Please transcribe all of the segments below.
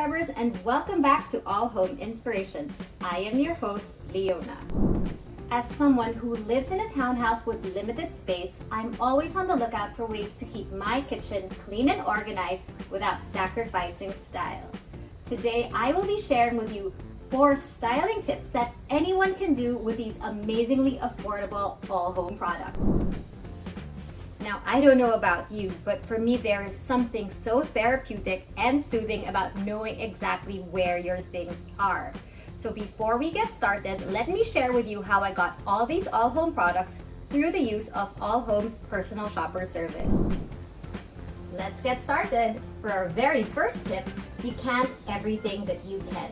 subscribers, and welcome back to AllHome Inspirations. I am your host, Leona. As someone who lives in a townhouse with limited space, I'm always on the lookout for ways to keep my kitchen clean and organized without sacrificing style. Today, I will be sharing with you 4 styling tips that anyone can do with these amazingly affordable AllHome products. Now, I don't know about you, but for me, there is something so therapeutic and soothing about knowing exactly where your things are. So before we get started, let me share with you how I got all these AllHome products through the use of AllHome's personal shopper service. Let's get started. For our very first tip, you can't everything that you can.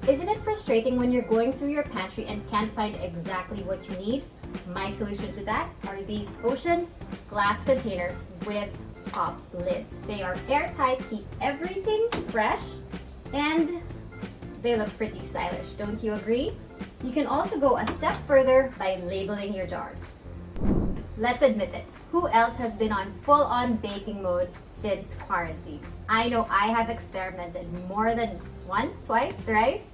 Isn't it frustrating when you're going through your pantry and can't find exactly what you need? My solution to that are these ocean glass containers with top lids. They are airtight, keep everything fresh, and they look pretty stylish, don't you agree? You can also go a step further by labeling your jars. Let's admit it, who else has been on full-on baking mode since quarantine? I know I have experimented more than once, twice, thrice.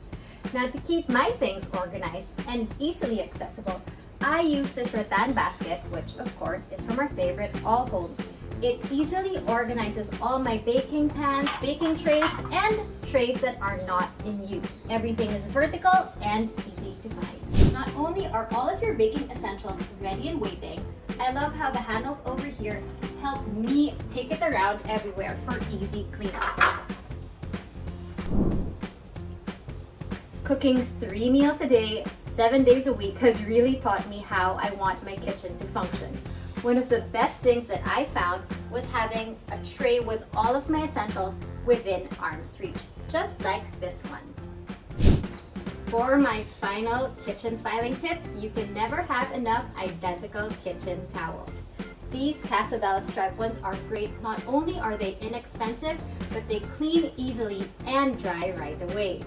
Now, to keep my things organized and easily accessible, I use this rattan basket, which of course is from our favorite AllHome. It easily organizes all my baking pans, baking trays, and trays that are not in use. Everything is vertical and easy to find. Not only are all of your baking essentials ready and waiting, I love how the handles over here help me take it around everywhere for easy cleanup. Cooking 3 meals a day, 7 days a week has really taught me how I want my kitchen to function. One of the best things that I found was having a tray with all of my essentials within arm's reach, just like this one. For my final kitchen styling tip, you can never have enough identical kitchen towels. These Casabella striped ones are great. Not only are they inexpensive, but they clean easily and dry right away.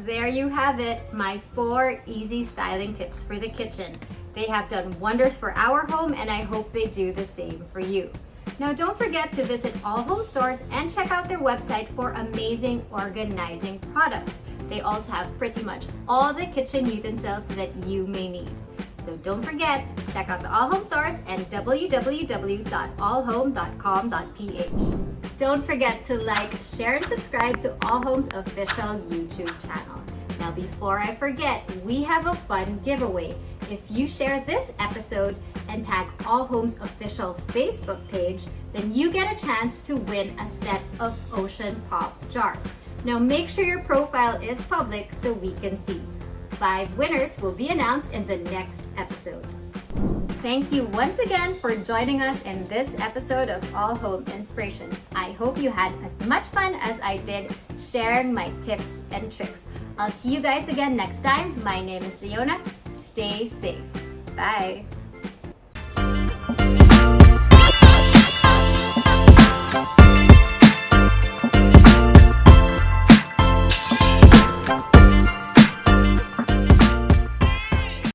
There you have it, my 4 easy styling tips for the kitchen. They have done wonders for our home, and I hope they do the same for you. Now, don't forget to visit AllHome stores and check out their website for amazing organizing products. They also have pretty much all the kitchen utensils that you may need. So don't forget, check out the AllHome stores and www.allhome.com.ph. Don't forget to like, share, and subscribe to AllHome's official YouTube channel. Now, before I forget, we have a fun giveaway. If you share this episode and tag AllHome's official Facebook page, then you get a chance to win a set of Ocean Pop jars. Now, make sure your profile is public so we can see. 5 winners will be announced in the next episode. Thank you once again for joining us in this episode of AllHome Inspirations. I hope you had as much fun as I did sharing my tips and tricks. I'll see you guys again next time. My name is Leona. Stay safe. Bye.